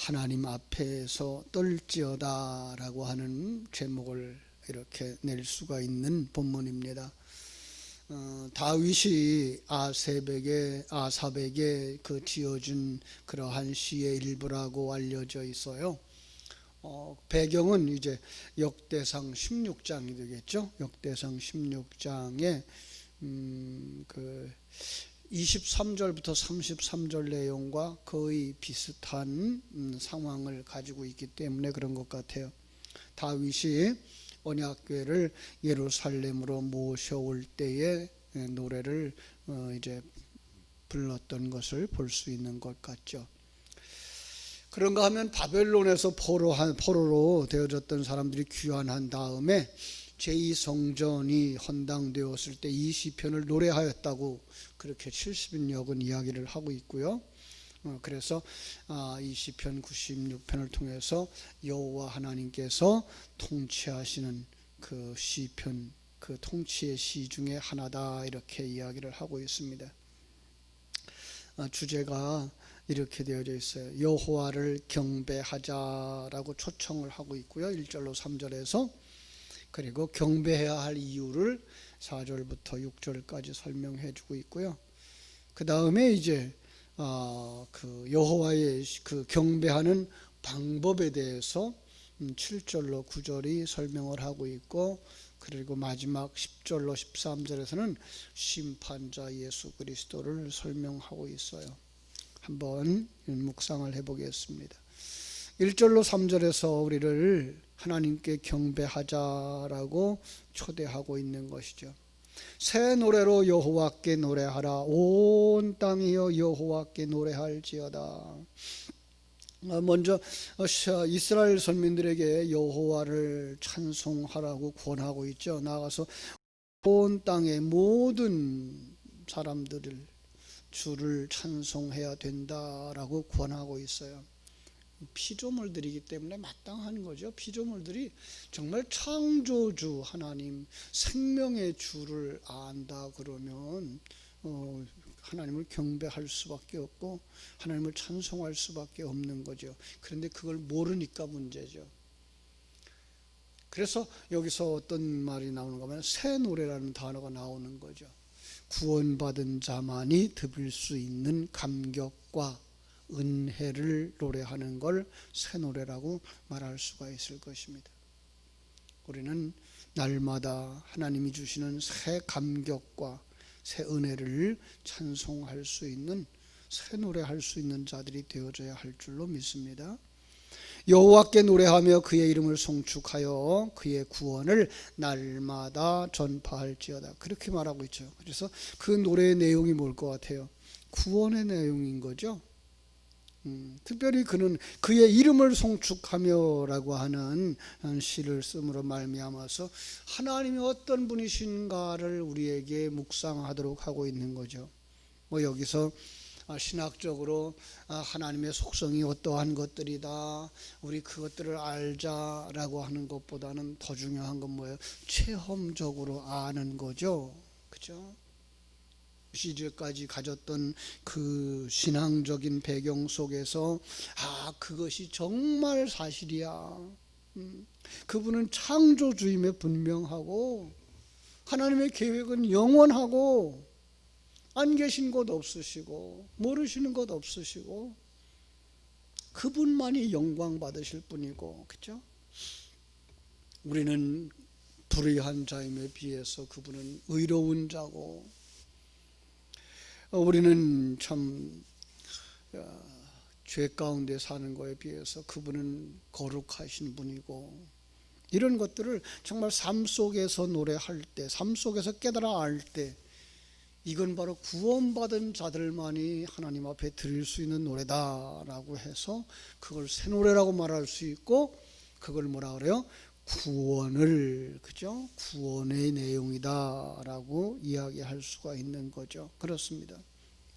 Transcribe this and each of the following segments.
하나님 앞에서 떨지어다 라고 하는 제목을 이렇게 낼 수가 있는 본문입니다. 다윗이 아삽에게 그 지어준 그러한 시의 일부라고 알려져 있어요. 배경은 이제 역대상 16장이 되겠죠. 역대상 16장에 그 23절부터 33절 내용과 거의 비슷한 상황을 가지고 있기 때문에 그런 것 같아요. 다윗이 언약궤를 예루살렘으로 모셔올 때에 노래를 이제 불렀던 것을 볼 수 있는 것 같죠. 그런가 하면 바벨론에서 포로로 되어졌던 사람들이 귀환한 다음에 제2성전이 헌당되었을 때 이 시편을 노래하였다고 그렇게 70인역은 이야기를 하고 있고요. 그래서 이 시편 96편을 통해서 여호와 하나님께서 통치하시는 그 시편, 그 통치의 시 중에 하나다 이렇게 이야기를 하고 있습니다. 주제가 이렇게 되어져 있어요. 여호와를 경배하자라고 초청을 하고 있고요. 1절로 3절에서 그리고 경배해야 할 이유를 4절부터 6절까지 설명해 주고 있고요. 그 다음에 이제 그 여호와의 그 경배하는 방법에 대해서 7절로 9절이 설명을 하고 있고, 그리고 마지막 10절로 13절에서는 심판자 예수 그리스도를 설명하고 있어요. 한번 묵상을 해보겠습니다. 1절로 3절에서 우리를 하나님께 경배하자라고 초대하고 있는 것이죠. 새 노래로 여호와께 노래하라. 온 땅이여 여호와께 노래할지어다. 먼저 이스라엘 선민들에게 여호와를 찬송하라고 권하고 있죠. 나아가서 온 땅의 모든 사람들을 주를 찬송해야 된다라고 권하고 있어요. 피조물들이기 때문에 마땅한 거죠. 피조물들이 정말 창조주 하나님, 생명의 주를 안다 그러면 하나님을 경배할 수밖에 없고 하나님을 찬송할 수밖에 없는 거죠. 그런데 그걸 모르니까 문제죠. 그래서 여기서 어떤 말이 나오는가 하면 새 노래라는 단어가 나오는 거죠. 구원받은 자만이 들을 수 있는 감격과 은혜를 노래하는 걸 새 노래라고 말할 수가 있을 것입니다. 우리는 날마다 하나님이 주시는 새 감격과 새 은혜를 찬송할 수 있는, 새 노래할 수 있는 자들이 되어져야 할 줄로 믿습니다. 여호와께 노래하며 그의 이름을 송축하여 그의 구원을 날마다 전파할지어다, 그렇게 말하고 있죠. 그래서 그 노래의 내용이 뭘 것 같아요? 구원의 내용인 거죠. 특별히 그는 그의 이름을 송축하며 라고 하는 시를 쓰므로 말미암아서 하나님이 어떤 분이신가를 우리에게 묵상하도록 하고 있는 거죠. 여기서 신학적으로 하나님의 속성이 어떠한 것들이다, 우리 그것들을 알자라고 하는 것보다는 더 중요한 건 뭐예요? 체험적으로 아는 거죠. 그죠? 시제까지 가졌던 그 신앙적인 배경 속에서 그것이 정말 사실이야. 그분은 창조주임에 분명하고 하나님의 계획은 영원하고 안 계신 것 없으시고 모르시는 것 없으시고 그분만이 영광 받으실 분이고, 그렇죠? 우리는 불의한 자임에 비해서 그분은 의로운 자고, 우리는 참 죄 가운데 사는 것에 비해서 그분은 거룩하신 분이고, 이런 것들을 정말 삶 속에서 노래할 때, 삶 속에서 깨달아 알 때, 이건 바로 구원받은 자들만이 하나님 앞에 드릴 수 있는 노래다라고 해서 그걸 새 노래라고 말할 수 있고, 그걸 뭐라 그래요? 구원을, 그죠? 구원의 내용이다라고 이야기할 수가 있는 거죠. 그렇습니다.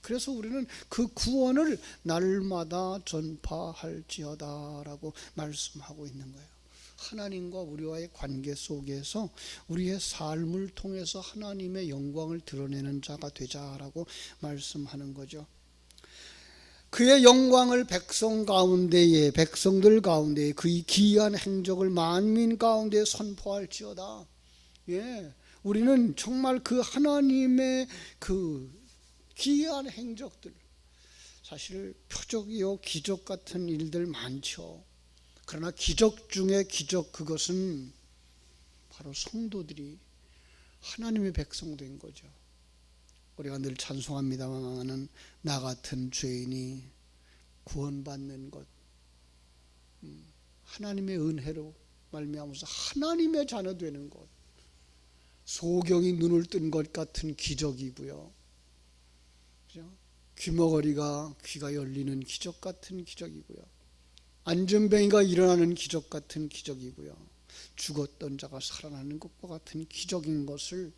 그래서 우리는 그 구원을 날마다 전파할지어다라고 말씀하고 있는 거예요. 하나님과 우리와의 관계 속에서 우리의 삶을 통해서 하나님의 영광을 드러내는 자가 되자라고 말씀하는 거죠. 그의 영광을 백성들 가운데에 그의 기이한 행적을 만민 가운데 선포할지어다. 예, 우리는 정말 그 하나님의 그 기이한 행적들, 사실 표적이요 기적 같은 일들 많죠. 그러나 기적 중에 기적, 그것은 바로 성도들이 하나님의 백성 된 거죠. 우리가 늘 찬송합니다만은 나 같은 죄인이 구원받는 것, 하나님의 은혜로 말미암아서 하나님의 자녀 되는 것, 소경이 눈을 뜬 것 같은 기적이고요. 그죠? 귀머거리가 귀가 열리는 기적 같은 기적이고요. 안전뱅이가 일어나는 기적 같은 기적이고요. 죽었던 자가 살아나는 것과 같은 기적인 것을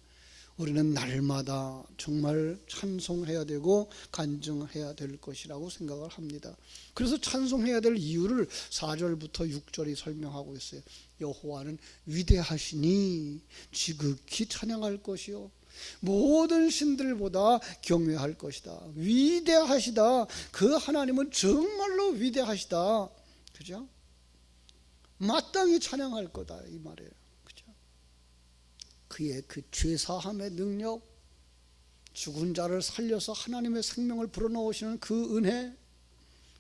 우리는 날마다 정말 찬송해야 되고 간증해야 될 것이라고 생각을 합니다. 그래서 찬송해야 될 이유를 4절부터 6절이 설명하고 있어요. 여호와는 위대하시니 지극히 찬양할 것이요 모든 신들보다 경외할 것이다. 위대하시다. 그 하나님은 정말로 위대하시다. 그죠? 마땅히 찬양할 거다 이 말이에요. 그죠? 그의 그 죄사함의 능력, 죽은 자를 살려서 하나님의 생명을 불어넣으시는 그 은혜,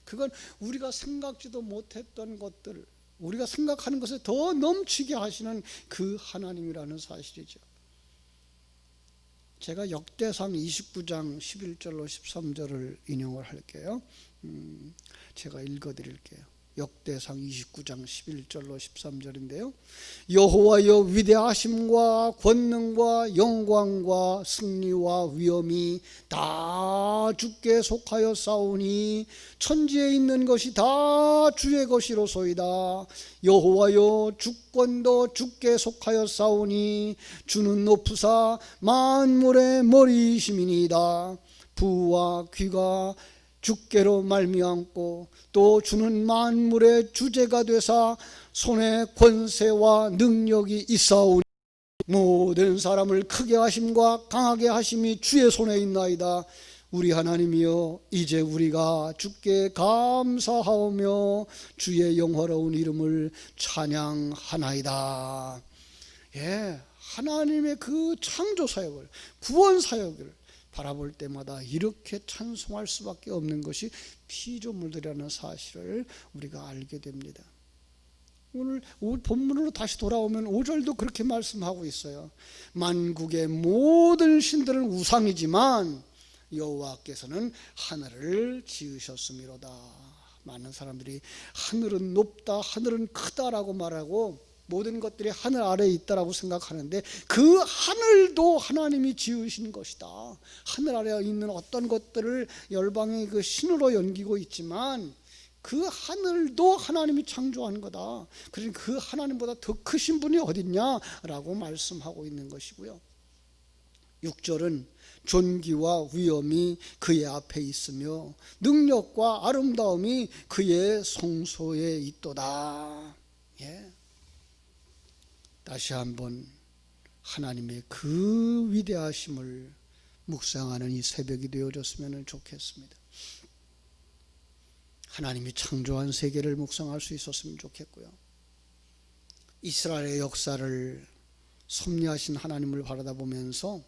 그건 우리가 생각지도 못했던 것들, 우리가 생각하는 것에 더 넘치게 하시는 그 하나님이라는 사실이죠. 제가 역대상 29장 11절로 13절을 인용을 할게요. 제가 읽어드릴게요. 역대상 29장 11절로 13절인데요. 여호와여 위대하심과 권능과 영광과 승리와 위엄이 다 주께 속하여 싸우니 천지에 있는 것이 다 주의 것이로소이다. 여호와여 주권도 주께 속하여 싸우니 주는 높으사 만물의 머리이심이니이다. 부와 귀가 주께로 말미암고 또 주는 만물의 주제가 되사 손에 권세와 능력이 있사오니 모든 사람을 크게 하심과 강하게 하심이 주의 손에 있나이다. 우리 하나님이여 이제 우리가 주께 감사하오며 주의 영화로운 이름을 찬양하나이다. 예, 하나님의 그 창조 사역을, 구원 사역을 바라볼 때마다 이렇게 찬송할 수밖에 없는 것이 피조물들이라는 사실을 우리가 알게 됩니다. 오늘 본문으로 다시 돌아오면 5절도 그렇게 말씀하고 있어요. 만국의 모든 신들은 우상이지만 여호와께서는 하늘을 지으셨음이로다. 많은 사람들이 하늘은 높다, 하늘은 크다라고 말하고 모든 것들이 하늘 아래에 있다라고 생각하는데 그 하늘도 하나님이 지으신 것이다. 하늘 아래에 있는 어떤 것들을 열방의 그 신으로 여기고 있지만 그 하늘도 하나님이 창조한 거다. 그러니 그 하나님보다 더 크신 분이 어딨냐라고 말씀하고 있는 것이고요. 6절은 존귀와 위엄이 그의 앞에 있으며 능력과 아름다움이 그의 성소에 있도다. 예. 다시 한번 하나님의 그 위대하심을 묵상하는 이 새벽이 되어졌으면 좋겠습니다. 하나님이 창조한 세계를 묵상할 수 있었으면 좋겠고요. 이스라엘의 역사를 섭리하신 하나님을 바라보면서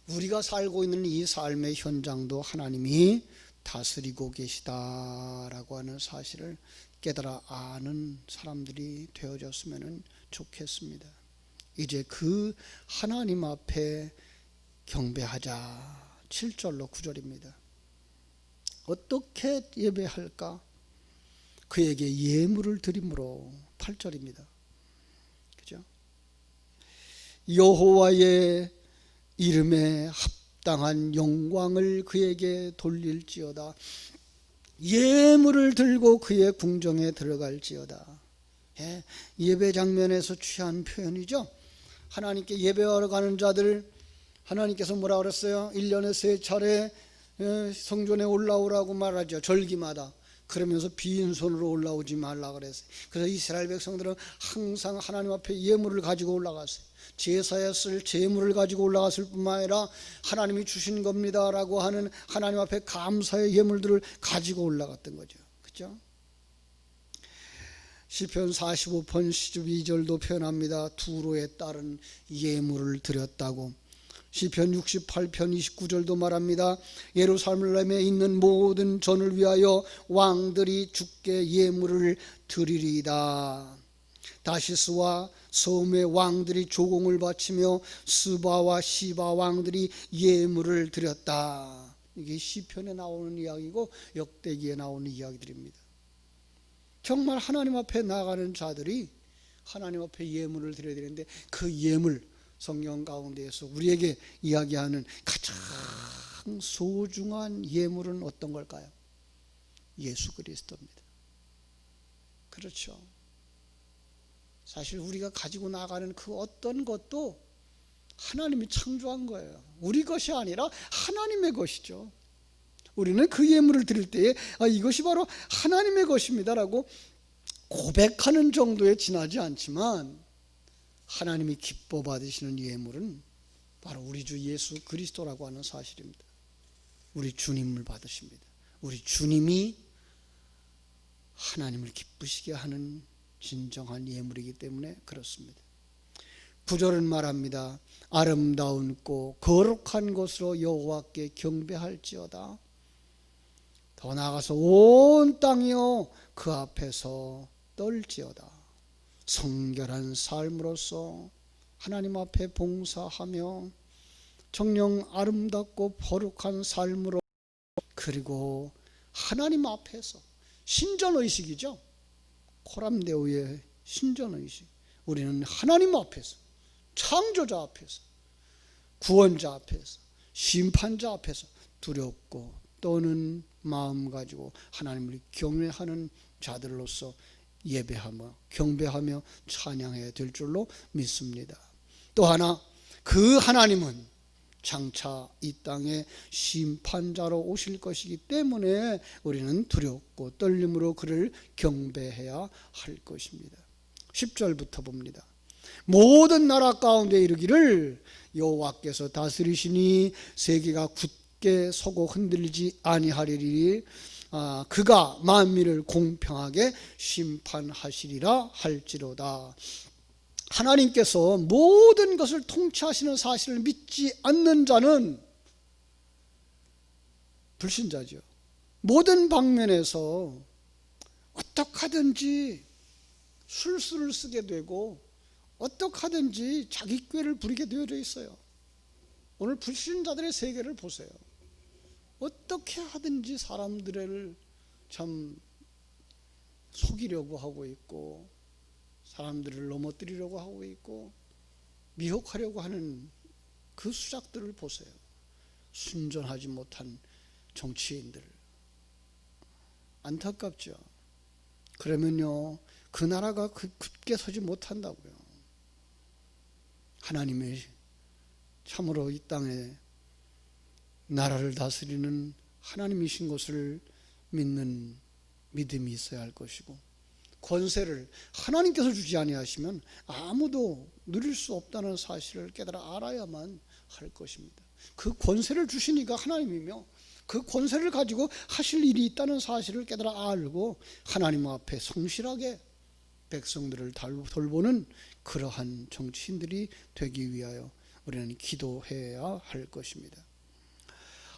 우리가 살고 있는 이 삶의 현장도 하나님이 다스리고 계시다라고 하는 사실을 깨달아 아는 사람들이 되어졌으면 좋겠습니다. 이제 그 하나님 앞에 경배하자. 7절로 9절입니다. 어떻게 예배할까? 그에게 예물을 드림으로 8절입니다. 그죠? 여호와의 이름에 합당한 영광을 그에게 돌릴지어다. 예물을 들고 그의 궁정에 들어갈지어다. 예, 예배 장면에서 취한 표현이죠. 하나님께 예배하러 가는 자들, 하나님께서 뭐라 그랬어요? 1년에 3차례 성전에 올라오라고 말하죠. 절기마다 그러면서 빈손으로 올라오지 말라 그랬어요. 그래서 이스라엘 백성들은 항상 하나님 앞에 예물을 가지고 올라갔어요. 제사에 쓸 제물을 가지고 올라갔을 뿐만 아니라 하나님이 주신 겁니다라고 하는 하나님 앞에 감사의 예물들을 가지고 올라갔던 거죠. 그렇죠? 시편 45편 12절도 표현합니다. 두로에 따른 예물을 드렸다고. 시편 68편 29절도 말합니다. 예루살렘에 있는 모든 전을 위하여 왕들이 주께 예물을 드리리이다. 다시스와 소음의 왕들이 조공을 바치며 스바와 시바 왕들이 예물을 드렸다. 이게 시편에 나오는 이야기고 역대기에 나오는 이야기들입니다. 정말 하나님 앞에 나가는 자들이 하나님 앞에 예물을 드려야 되는데, 그 예물, 성경 가운데에서 우리에게 이야기하는 가장 소중한 예물은 어떤 걸까요? 예수 그리스도입니다. 그렇죠. 사실 우리가 가지고 나가는 그 어떤 것도 하나님이 창조한 거예요. 우리 것이 아니라 하나님의 것이죠. 우리는 그 예물을 드릴 때에 이것이 바로 하나님의 것입니다라고 고백하는 정도에 지나지 않지만, 하나님이 기뻐 받으시는 예물은 바로 우리 주 예수 그리스도라고 하는 사실입니다. 우리 주님을 받으십니다. 우리 주님이 하나님을 기쁘시게 하는 진정한 예물이기 때문에 그렇습니다. 9절은 말합니다. 아름다운 꽃 거룩한 것으로 여호와께 경배할지어다. 더 나아가서 온 땅이여 그 앞에서 떨지어다. 성결한 삶으로서 하나님 앞에 봉사하며 정녕 아름답고 거룩한 삶으로, 그리고 하나님 앞에서 신전의식이죠. 코람데오의 신전의식. 우리는 하나님 앞에서, 창조자 앞에서, 구원자 앞에서, 심판자 앞에서 두렵고 떠는 마음 가지고 하나님을 경외하는 자들로서 예배하며 경배하며 찬양해야 될 줄로 믿습니다. 또 하나, 그 하나님은 장차 이 땅에 심판자로 오실 것이기 때문에 우리는 두렵고 떨림으로 그를 경배해야 할 것입니다. 10절부터 봅니다. 모든 나라 가운데 이르기를 여호와께서 다스리시니 세계가 굳게 서고 흔들리지 아니하리니 그가 만민을 공평하게 심판하시리라 할지로다. 하나님께서 모든 것을 통치하시는 사실을 믿지 않는 자는 불신자죠. 모든 방면에서 어떻게 하든지 술수를 쓰게 되고 어떻게 하든지 자기 꾀를 부리게 되어져 있어요. 오늘 불신자들의 세계를 보세요. 어떻게 하든지 사람들을 참 속이려고 하고 있고, 사람들을 넘어뜨리려고 하고 있고, 미혹하려고 하는 그 수작들을 보세요. 순전하지 못한 정치인들, 안타깝죠. 그러면요, 그 나라가 굳게 서지 못한다고요. 하나님의 참으로 이 땅에 나라를 다스리는 하나님이신 것을 믿는 믿음이 있어야 할 것이고, 권세를 하나님께서 주지 아니하시면 아무도 누릴 수 없다는 사실을 깨달아 알아야만 할 것입니다. 그 권세를 주시니까 하나님이며, 그 권세를 가지고 하실 일이 있다는 사실을 깨달아 알고 하나님 앞에 성실하게 백성들을 돌보는 그러한 정치인들이 되기 위하여 우리는 기도해야 할 것입니다.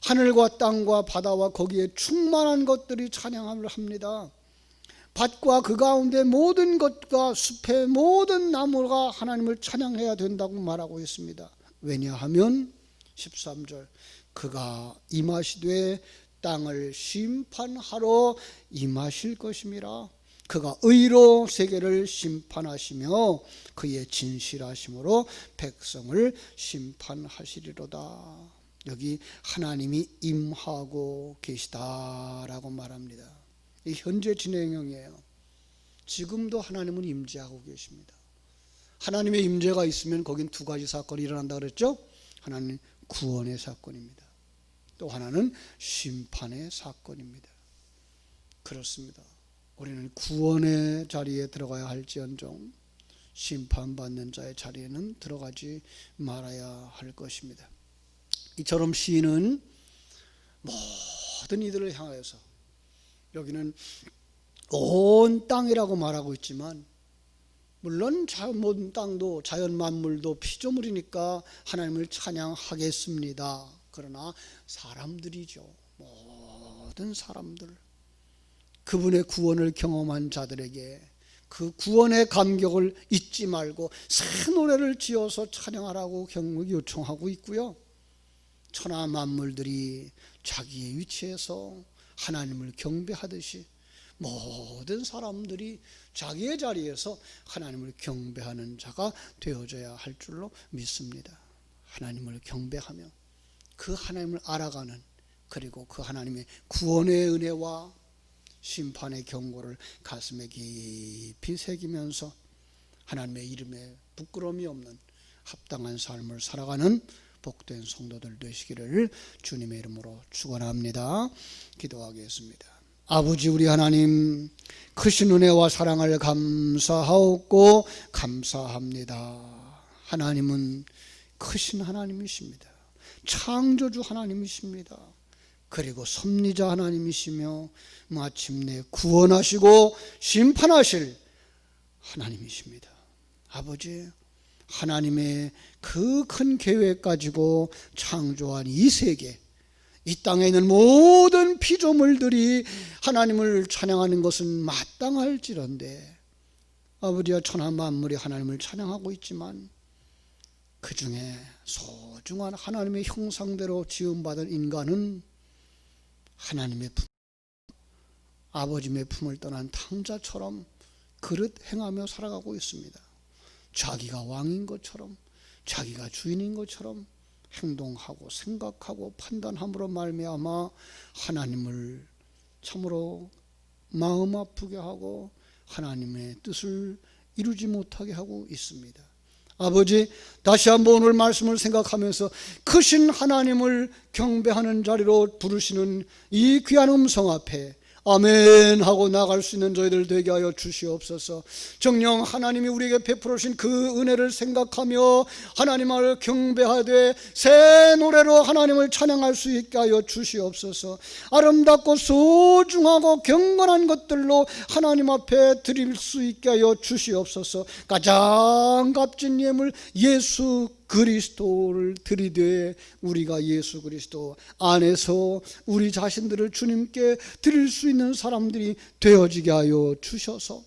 하늘과 땅과 바다와 거기에 충만한 것들이 찬양을 합니다. 밭과 그 가운데 모든 것과 숲의 모든 나무가 하나님을 찬양해야 된다고 말하고 있습니다. 왜냐하면 13절, 그가 임하시되 땅을 심판하러 임하실 것임이라. 그가 의로 세계를 심판하시며 그의 진실하심으로 백성을 심판하시리로다. 여기 하나님이 임하고 계시다라고 말합니다. 이 현재 진행형이에요. 지금도 하나님은 임재하고 계십니다. 하나님의 임재가 있으면 거긴 두 가지 사건이 일어난다 그랬죠. 하나는 구원의 사건입니다. 또 하나는 심판의 사건입니다. 그렇습니다. 우리는 구원의 자리에 들어가야 할지언정 심판받는 자의 자리에는 들어가지 말아야 할 것입니다. 이처럼 시인은 모든 이들을 향하여서, 여기는 온 땅이라고 말하고 있지만 물론 모든 땅도 자연 만물도 피조물이니까 하나님을 찬양하겠습니다. 그러나 사람들이죠. 모든 사람들, 그분의 구원을 경험한 자들에게 그 구원의 감격을 잊지 말고 새 노래를 지어서 찬양하라고 요청하고 있고요. 천하 만물들이 자기의 위치에서 하나님을 경배하듯이 모든 사람들이 자기의 자리에서 하나님을 경배하는 자가 되어져야 할 줄로 믿습니다. 하나님을 경배하며 그 하나님을 알아가는, 그리고 그 하나님의 구원의 은혜와 심판의 경고를 가슴에 깊이 새기면서 하나님의 이름에 부끄러움이 없는 합당한 삶을 살아가는 복된 성도들 되시기를 주님의 이름으로 축원합니다. 기도하겠습니다. 아버지 우리 하나님, 크신 은혜와 사랑을 감사하옵고 감사합니다. 하나님은 크신 하나님이십니다. 창조주 하나님이십니다. 그리고 섭리자 하나님이시며 마침내 구원하시고 심판하실 하나님이십니다. 아버지, 하나님의 그 큰 계획 가지고 창조한 이 세계, 이 땅에 있는 모든 피조물들이 하나님을 찬양하는 것은 마땅할지런데, 아버지와 천하 만물이 하나님을 찬양하고 있지만 그 중에 소중한 하나님의 형상대로 지음받은 인간은 하나님의 품, 아버지의 품을 떠난 탕자처럼 그릇 행하며 살아가고 있습니다. 자기가 왕인 것처럼, 자기가 주인인 것처럼 행동하고 생각하고 판단함으로 말미암아 하나님을 참으로 마음 아프게 하고 하나님의 뜻을 이루지 못하게 하고 있습니다. 아버지, 다시 한번 오늘 말씀을 생각하면서 크신 하나님을 경배하는 자리로 부르시는 이 귀한 음성 앞에 아멘 하고 나갈 수 있는 저희들 되게 하여 주시옵소서. 정녕 하나님이 우리에게 베풀어 주신 그 은혜를 생각하며 하나님을 경배하되 새 노래로 하나님을 찬양할 수 있게 하여 주시옵소서. 아름답고 소중하고 경건한 것들로 하나님 앞에 드릴 수 있게 하여 주시옵소서. 가장 값진 예물 예수 그리스도를 드리되 우리가 예수 그리스도 안에서 우리 자신들을 주님께 드릴 수 있는 사람들이 되어지게 하여 주셔서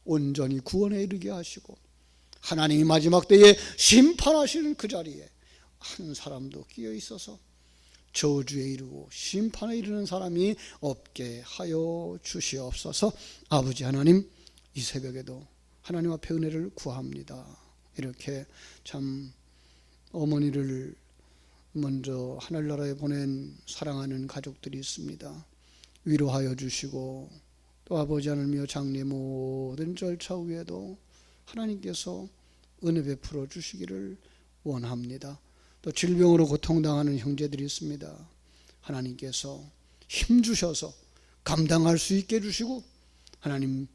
온전히 구원에 이르게 하시고 하나님이 마지막 때에 심판하시는 그 자리에 한 사람도 끼어 있어서 저주에 이르고 심판에 이르는 사람이 없게 하여 주시옵소서. 아버지 하나님, 이 새벽에도 하나님 앞에 은혜를 구합니다. 이렇게 참 어머니를 먼저 하늘나라에 보낸 사랑하는 가족들이 있습니다. 위로하여 주시고 또 아버지 하나님이여 장례 모든 절차 후에도 하나님께서 은혜 베풀어 주시기를 원합니다. 또 질병으로 고통당하는 형제들이 있습니다. 하나님께서 힘주셔서 감당할 수 있게 해주시고 하나님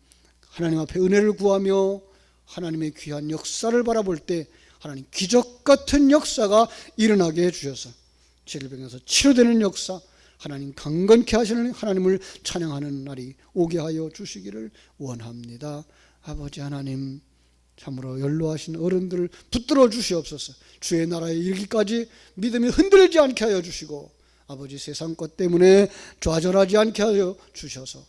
앞에 은혜를 구하며 하나님의 귀한 역사를 바라볼 때 하나님 기적 같은 역사가 일어나게 해주셔서 질병에서 치료되는 역사, 하나님 강건케 하시는 하나님을 찬양하는 날이 오게 하여 주시기를 원합니다. 아버지 하나님, 참으로 연로하신 어른들을 붙들어 주시옵소서. 주의 나라에 이르기까지 믿음이 흔들리지 않게 하여 주시고 아버지 세상 것 때문에 좌절하지 않게 하여 주셔서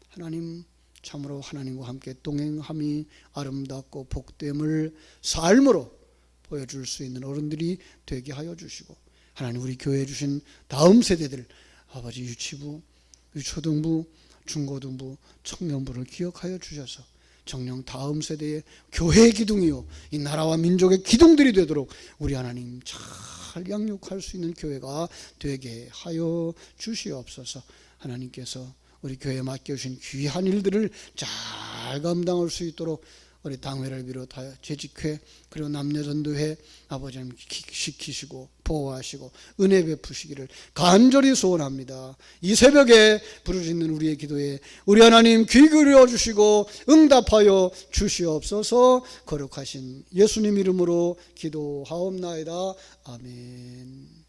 하나님 참으로 하나님과 함께 동행함이 아름답고 복됨을 삶으로 보여줄 수 있는 어른들이 되게 하여 주시고 하나님 우리 교회에 주신 다음 세대들 아버지 유치부, 유초등부, 중고등부, 청년부를 기억하여 주셔서 정녕 다음 세대의 교회의 기둥이요 이 나라와 민족의 기둥들이 되도록 우리 하나님 잘 양육할 수 있는 교회가 되게 하여 주시옵소서. 하나님께서 우리 교회에 맡겨주신 귀한 일들을 잘 감당할 수 있도록 우리 당회를 비롯하여 재직회 그리고 남녀전도회 아버지 하나님 지키시고 보호하시고 은혜 베푸시기를 간절히 소원합니다. 이 새벽에 부르짖는 우리의 기도에 우리 하나님 귀 기울여 주시고 응답하여 주시옵소서. 거룩하신 예수님 이름으로 기도하옵나이다. 아멘.